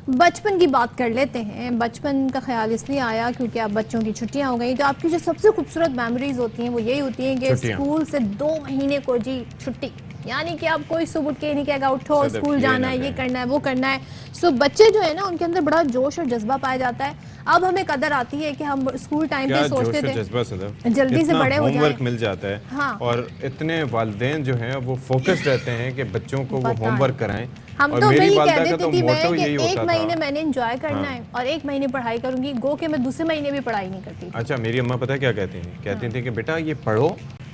بچپن کی بات کر لیتے ہیں. بچپن کا خیال اس لیے آیا کیونکہ اب بچوں کی چھٹیاں ہو گئی, تو آپ کی جو سب سے خوبصورت میموریز ہوتی ہیں وہ یہی ہوتی ہیں کہ اسکول سے 2 مہینے کو جی چھٹی, یعنی کہ اب کوئی صبح اٹھ کے نہیں کہے گا اٹھو اسکول جانا ہے, یہ کرنا ہے, وہ کرنا ہے. سو بچے جو ہے نا ان کے اندر بڑا جوش اور جذبہ پایا جاتا ہے. اب ہمیں قدر آتی ہے کہ ہم اسکول ٹائم پہ سوچتے تھے جلدی سے بڑے ہو جائیں, ہوم ورک مل جاتا ہے اور اتنے والدین جو ہیں وہ فوکس رہتے ہیں کہ بچوں کو وہ ہوم ورک کرائیں. ہم تو وہی کہہ دیتی تھی میں کہ 1 مہینے میں نے انجوائے کرنا ہے اور 1 مہینے پڑھائی کروں گی, گو کہ میں دوسرے مہینے بھی پڑھائی نہیں کرتی. اچھا میری اماں پتہ کیا کہتی تھیں, کہتی تھیں کہ بیٹا یہ پڑھو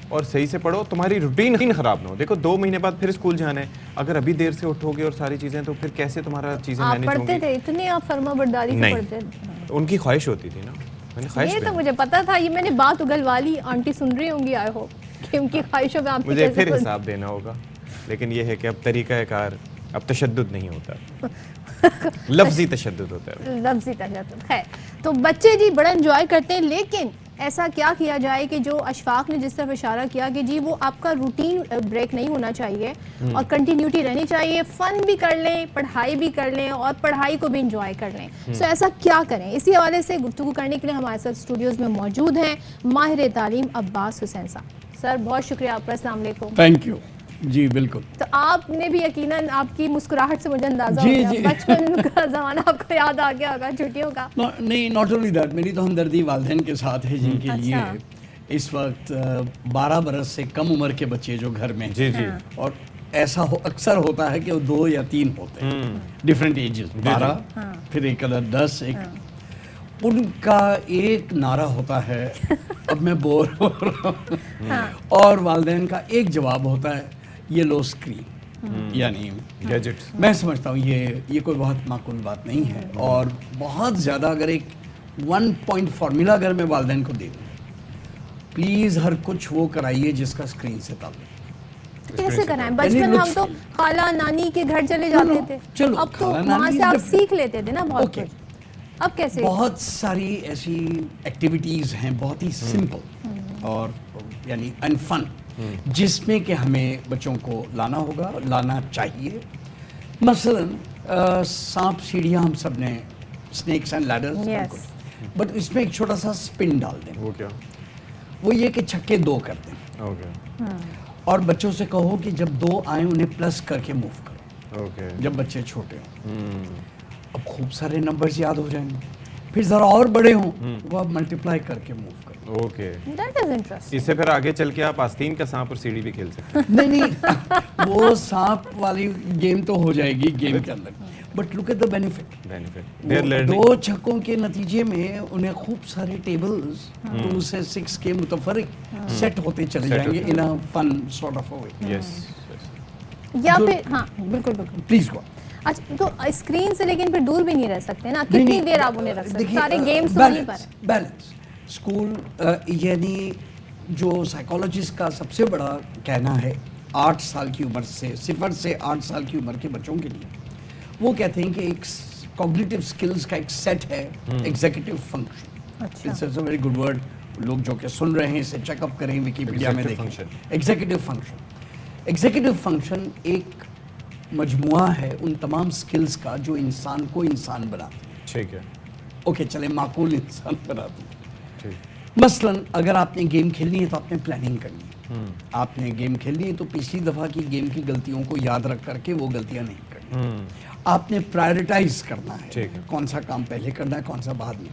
اور صحیح سے پڑھو, تمہاری روٹین خراب نہ ہو. دیکھو 2 مہینے بعد پھر اسکول جانا ہے, اگر ابھی دیر سے اٹھو گے اور ساری چیزیں تو پھر کیسے تمہارا چیزیں مینیج ہوں گی. آپ پڑھتے تھے اتنی, آپ فرما برداری سے پڑھتے تھے؟ ان کی خواہش ہوتی تھی نا, میں نے خواہش, یہ تو مجھے پتا تھا, یہ میں نے بات اگلوا لی. آنٹی سن رہی ہوں گی آئی ہوپ کہ ان کی خواہشوں میں آپ مجھے پھر حساب دینا ہوگا. لیکن یہ ہے کہ اب طریقہ کار اب تشدد نہیں ہوتا, لفظی تشدد ہوتا ہے. لفظی تشدد. خیر, تو بچے جی بڑا انجوائے کرتے ہیں, لیکن ایسا کیا کیا جائے کہ جو اشفاق نے جس طرف اشارہ کیا کہ جی وہ آپ کا روٹین بریک نہیں ہونا چاہیے اور کنٹینیوٹی رہنی چاہیے, فن بھی کر لیں, پڑھائی بھی کر لیں اور پڑھائی کو بھی انجوائے کر لیں. سو ایسا کیا کریں, اسی حوالے سے گفتگو کرنے کے لیے ہمارے ساتھ اسٹوڈیوز میں موجود ہیں ماہر تعلیم عباس حسین صاحب. سر بہت شکریہ آپ کا, السلام علیکم. Thank you. جی بالکل. تو آپ نے بھی یقیناً آپ کی مسکراہٹ سے مجھے اندازہ ہو گیا بچپن کا زمانہ آپ کو یاد آ گیا ہوگا چھٹیوں کا. نہیں, ناٹ اونلی دیٹ, میری تو ہمدردی والدین کے ساتھ ہے جن کے لیے اس وقت 12 برس سے کم عمر کے بچے جو گھر میں, جی جی, اور ایسا اکثر ہوتا ہے کہ وہ 2 یا 3 ہوتے ہیں ڈفرینٹ ایجز, 12 پھر ایک عدد 10, ایک ان کا ایک نعرہ ہوتا ہے اب میں بور ہو رہا ہوں, اور والدین کا ایک جواب ہوتا ہے یہ لو اسکرین, یعنی گیجٹس. میں سمجھتا ہوں یہ کوئی بہت معقول بات نہیں ہے, اور بہت زیادہ اگر ایک 1 پوائنٹ فارمولا اگر میں والدین کو دے دوں, پلیز ہر کچھ وہ کرائیے جس کا اسکرین سے تعلق. کیسے کرائیں؟ بچپن میں ہم تو خالہ نانی کے گھر چلے جاتے تھے, اب تو وہاں سے آپ سیکھ لیتے تھے نا بہت کچھ. اب کیسے؟ بہت ساری ایسی ایکٹیویٹیز ہیں بہت ہی سمپل اور یعنی ان فن, جس میں کہ ہمیں بچوں کو لانا چاہیے. مثلا سانپ سیڑھیاں ہم سب نے, اسنیکس اینڈ لیڈرز, بٹ اس میں ایک چھوٹا سا اسپن ڈال دیں. وہ کیا؟ وہ یہ کہ چھکے 2 کر دیں, اور بچوں سے کہو کہ جب 2 آئیں انہیں پلس کر کے موو کرو. جب بچے چھوٹے ہوں اب خوب سارے نمبرز یاد ہو جائیں گے, پھر ذرا اور بڑے ہوں وہ اب ملٹیپلائی کر کے موو کرو. اس سے پھر آگے چل کے آپ آستین کا سانپ اور سیڑھی بھی کھیل سکتے ہیں. نہیں, وہ سانپ والی گیم تو ہو جائے گی گیم کے اندر, but look at the benefit. 2 چھکوں کے نتیجے میں انہیں خوب سارے ٹیبلز 2 سے 6 کے متفرق سیٹ ہوتے چلے جائیں گے ان اے فن سارٹ آف وے. یا پھر ہاں بالکل بالکل پلیز گو. اچھا, تو اسکرین سے لیکن پھر دور بھی نہیں رہ سکتے نا, کتنی دیر آپ انہیں رکھ سکتے, سارے گیمز تو نہیں پر. بیلنس اسکول, یعنی جو سائیکالوجسٹ کا سب سے بڑا کہنا ہے 8 سال کی عمر سے, 0 سے 8 سال کی عمر کے بچوں کے لیے, وہ کہتے ہیں کہ ایک کوگنیٹو اسکلز کا ایک سیٹ ہے executive function. It's a very good word, لوگ جو کہ سن رہے ہیں اسے چیک اپ کریں, ویکیپیڈیا میں دیکھیں. ایگزیکٹو فنکشن ایک مجموعہ ہے ان تمام اسکلز کا جو انسان کو انسان بناتے ہیں. ٹھیک ہے, اوکے چلے معقول انسان بناتے ہیں. مثلا اگر آپ نے گیم کھیلنی ہے تو آپ نے پلاننگ کرنی ہے. آپ نے گیم کھیلنی ہے تو پچھلی دفعہ کی گیم کی غلطیوں کو یاد رکھ کر کے وہ غلطیاں نہیں کرنی. آپ نے پرائرٹائز کرنا ہے, کون سا کام پہلے کرنا ہے کون سا بعد میں.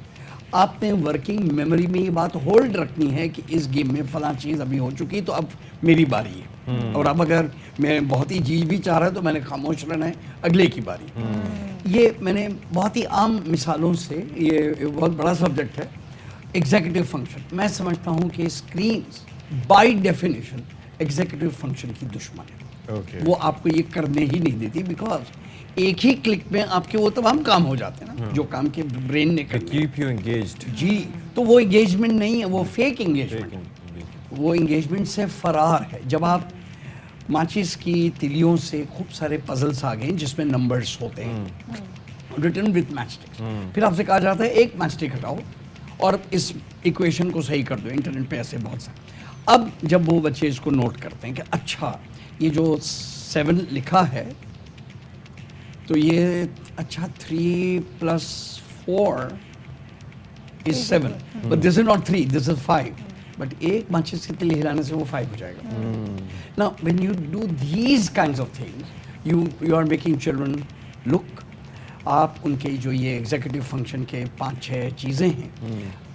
آپ نے ورکنگ میموری میں یہ بات ہولڈ رکھنی ہے کہ اس گیم میں فلاں چیز ابھی ہو چکی تو اب میری باری ہے, اور اب اگر میں بہت ہی جی بھی چاہ رہا تو میں نے خاموش رہنا ہے, اگلے کی باری. یہ میں نے بہت ہی عام مثالوں سے, یہ بہت بڑا سبجیکٹ ہے ایگزیکٹو فنکشن. میں سمجھتا ہوں کہ screens by definition executive function کی دشمن ہے. وہ آپ کو یہ کرنے ہی نہیں دیتی, بیکاز ایک ہی کلک میں آپ کے وہ تمام کام ہو جاتے ہیں نا جو کام کے برین نے کرنا. Keep you engaged. جی, تو وہ انگیجمنٹ نہیں ہے, وہ فیک انگیجمنٹ ہے. وہ انگیجمنٹ سے فرار ہے. جب آپ ماچس کی تلیوں سے خوب سارے پزلس آ گئے جس میں نمبرز ہوتے ہیں ریٹن وتھ میچ اسٹک, پھر آپ سے کہا جاتا ہے ایک میچ اسٹک ہٹاؤ اور اس ایکویشن کو صحیح کر دو. انٹرنیٹ پہ ایسے بہت سارے. اب جب وہ بچے اس کو نوٹ کرتے ہیں کہ اچھا یہ جو 7 لکھا ہے تو یہ اچھا 3 + 4 is 7 but this is not 3, this is 5 but ایک ماچس کی تلی ہلانے سے وہ 5 ہو جائے گا. Now when you do these kinds of things you are making children look, آپ ان کے جو یہ ایگزیکٹو فنکشن کے 5-6 چیزیں ہیں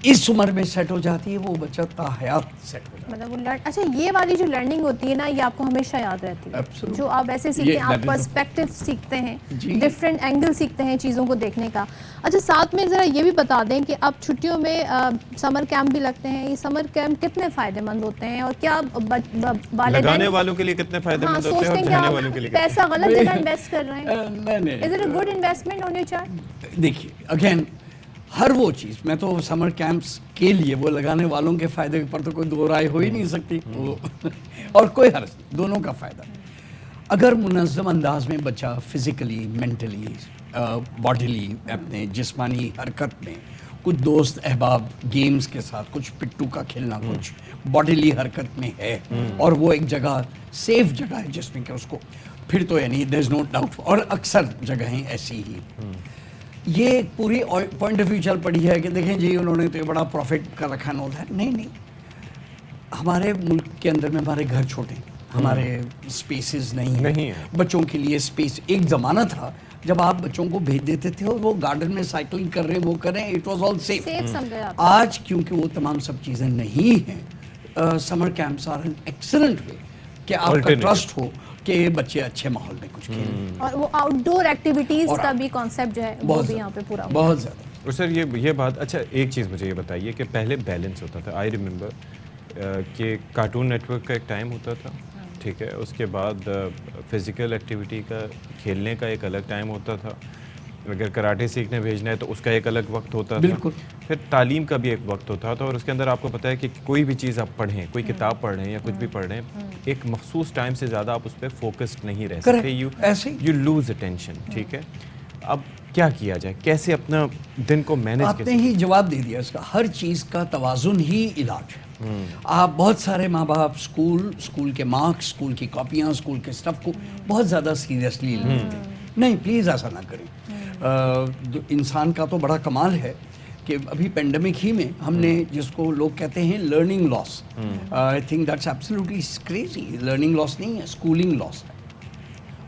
اس عمر میں سیٹ ہو جاتی ہے, وہ بچہ تا حیات سیٹ ہو جاتا ہے. مطلب وہ اچھا یہ والی جو لرننگ ہوتی ہے نا یہ آپ کو ہمیشہ یاد رہتی ہے, Absolutely. جو آپ ایسے سیکھتے ہیں, آپ that is پرسپیکٹیو سیکھتے ہیں, جی. ڈفرینٹ اینگل سیکھتے ہیں چیزوں کو دیکھنے کا. اچھا ساتھ میں ذرا یہ بھی بتا دیں کہ اب چھٹیوں میں سمر کیمپ بھی لگتے ہیں, یہ سمر کیمپ کتنے فائدہ مند ہوتے ہیں اور کیا لگانے والوں کے لیے کتنے فائدہ مند ہوتے ہیں اور جانے والوں کے لیے پیسہ غلط جگہ انویسٹ کر رہے ہیں؟ نہیں is it a good investment on your child? دیکھیے اگین ہر وہ چیز, میں تو سمر کیمپس کے لیے وہ لگانے والوں کے فائدے پر تو کوئی دو رائے ہو ہی نہیں سکتی, وہ اور کوئی حرج نہیں, دونوں کا فائدہ. اگر منظم انداز میں بچہ فزیکلی, مینٹلی, باڈیلی, اپنے جسمانی حرکت میں کچھ دوست احباب گیمز کے ساتھ, کچھ پٹو کا کھیلنا, کچھ باڈیلی حرکت میں ہے اور وہ ایک جگہ سیف جگہ ہے جس میں کہ اس کو, پھر تو یعنی دیر از نو ڈاؤٹ, اور اکثر جگہیں ایسی ہی. یہ پوری پوائنٹ آف ویو چل پڑی ہے کہ دیکھیں جی انہوں نے تو بڑا پروفٹ کر رکھا ہے, نہیں. ہمارے ملک کے اندر میں ہمارے گھر چھوٹے, ہمارے سپیسز نہیں ہیں بچوں کے لیے اسپیس. ایک زمانہ تھا جب آپ بچوں کو بھیج دیتے تھے اور وہ گارڈن میں سائیکلنگ کر رہے, وہ کر رہے ہیں, اٹ واز آل سیف. آج کیونکہ وہ تمام سب چیزیں نہیں ہیں, summer camps are an excellent way کہ آپ کا ٹرسٹ ہو کہ بچے اچھے ماحول میں کچھ کھیلیں, اور وہ آؤٹ ڈور ایکٹیویٹیز کا بھی کانسیپٹ جو ہے وہ بھی یہاں پہ پورا بہت زیادہ. اور سر یہ بات, اچھا ایک چیز مجھے یہ بتائیے کہ پہلے بیلنس ہوتا تھا. آئی ریممبر کہ کارٹون نیٹ ورک کا ایک ٹائم ہوتا تھا, ٹھیک ہے, اس کے بعد فزیکل ایکٹیویٹی کا, کھیلنے کا ایک الگ ٹائم ہوتا تھا, اگر کراٹے سیکھنے بھیجنا ہے تو اس کا ایک الگ وقت ہوتا تھا, بالکل. پھر تعلیم کا بھی ایک وقت ہوتا تھا, اور اس کے اندر آپ کو پتہ ہے کہ کوئی بھی چیز آپ پڑھیں, کوئی کتاب پڑھ رہے ہیں یا کچھ بھی پڑھ رہے ہیں, ایک مخصوص ٹائم سے زیادہ آپ اس پہ فوکسڈ نہیں رہ سکتے, یو لوز اٹینشن, ٹھیک ہے. اب کیا کیا جائے, کیسے اپنا دن کو مینیج؟ آپ نے ہی جواب دے دیا اس کا, ہر چیز کا توازن ہی علاج ہے. آپ بہت سارے ماں باپ اسکول کے مارکس, اسکول کی کاپیاں, اسکول کے اسٹف کو بہت زیادہ سیریسلی لیتے ہیں. نہیں, پلیز ایسا نہ کریں. انسان کا تو بڑا کمال ہے کہ ابھی پینڈیمک ہی میں ہم نے جس کو لوگ کہتے ہیں learning loss, I think that's absolutely crazy. Learning loss نہیں ہے, اسکولنگ لاس ہے.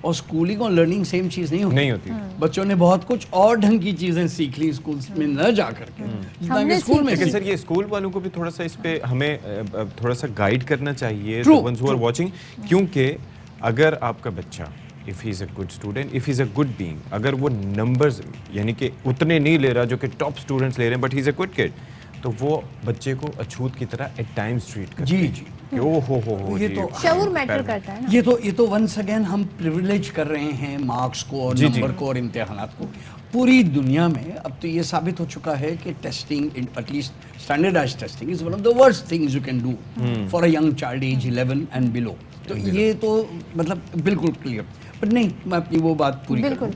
اور اسکولنگ اور لرننگ سیم چیز نہیں ہوتی. بچوں نے بہت کچھ اور ڈھنگ کی چیزیں سیکھ لی اسکولس میں نہ جا کر کے, جتنا کہ اسکول میں. لیکن سر یہ اسکول والوں کو بھی تھوڑا سا اس پہ ہمیں تھوڑا سا گائیڈ کرنا چاہیے, ونس ہو آر واچنگ, کیونکہ اگر آپ کا بچہ if he is a good student, if he is a good being, اگر وہ نمبرز یعنی کہ اتنے نہیں لے رہا جو کہ ٹاپ اسٹوڈنٹس لے رہے ہیں, but he is a good کڈ, تو وہ بچے کو اچھوت کی طرح ایٹ ٹائمز ٹریٹ کرتے ہیں. جی کہ او ہو یہ تو شعور میٹر کرتا ہے نا. یہ تو ونس اگین ہم پریویلیج کر رہے ہیں مارکس کو اور نمبر کو اور امتحانات کو. پوری دنیا میں اب تو یہ ثابت ہو چکا ہے کہ testing, at least standardized testing, is one of the worst things you can do for a young child age 11 and below. تو یہ تو مطلب بالکل کلیئر. بٹ نہیں, میں اپنی وہ بات پوری کروں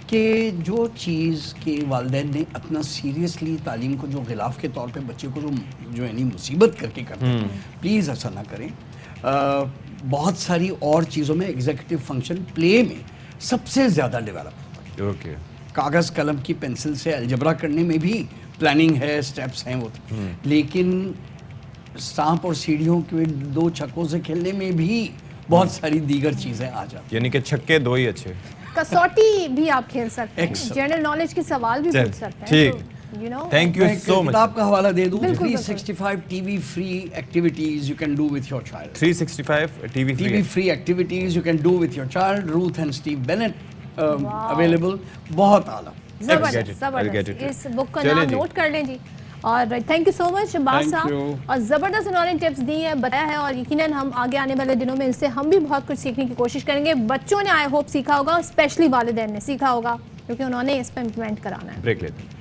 کہ جو چیز کے والدین نے اپنا سیریسلی تعلیم کو جو غلاف کے طور پہ بچے کو جو یعنی مصیبت کر کے کرتے ہیں, پلیز ایسا نہ کریں. بہت ساری اور چیزوں میں ایگزیکٹو فنکشن پلے میں سب سے زیادہ ڈیولپ ہوتا ہے. کاغذ قلم کی پینسل سے الجبرا کرنے میں بھی پلاننگ ہے, اسٹیپس ہیں وہ, لیکن سانپ اور سیڑھیوں کے 2 چھکوں سے کھیلنے میں بھی بہت ساری دیگر چیزیں آ جاتی. یعنی کہ چھکے 2 ہی اچھے. کسوٹی بھی آپ کھیل سکتے ہیں, جنرل نالج کے سوال بھی پوچھ سکتے ہیں. ٹھیک, تھینک یو سو مچ. کتاب کا حوالہ دے دوں, 365 T V free activities you can do with your child. 365 T V free activities you can do with your child, Ruth and Steve Bennett available. بہت اعلیٰ, زبردست. اس بک کا نام نوٹ کر لیں جی. اور تھینک یو سو مچ باز صاحب, اور زبردست انہوں نے ٹپس دی ہیں, بتایا ہے, اور یقیناً ہم آگے آنے والے دنوں میں ان سے ہم بھی بہت کچھ سیکھنے کی کوشش کریں گے. بچوں نے آئی ہوپ سیکھا ہوگا, اسپیشلی والدین نے سیکھا ہوگا, کیونکہ انہوں نے اس پہ امپلیمنٹ کرانا ہے. بریک لیتے ہیں.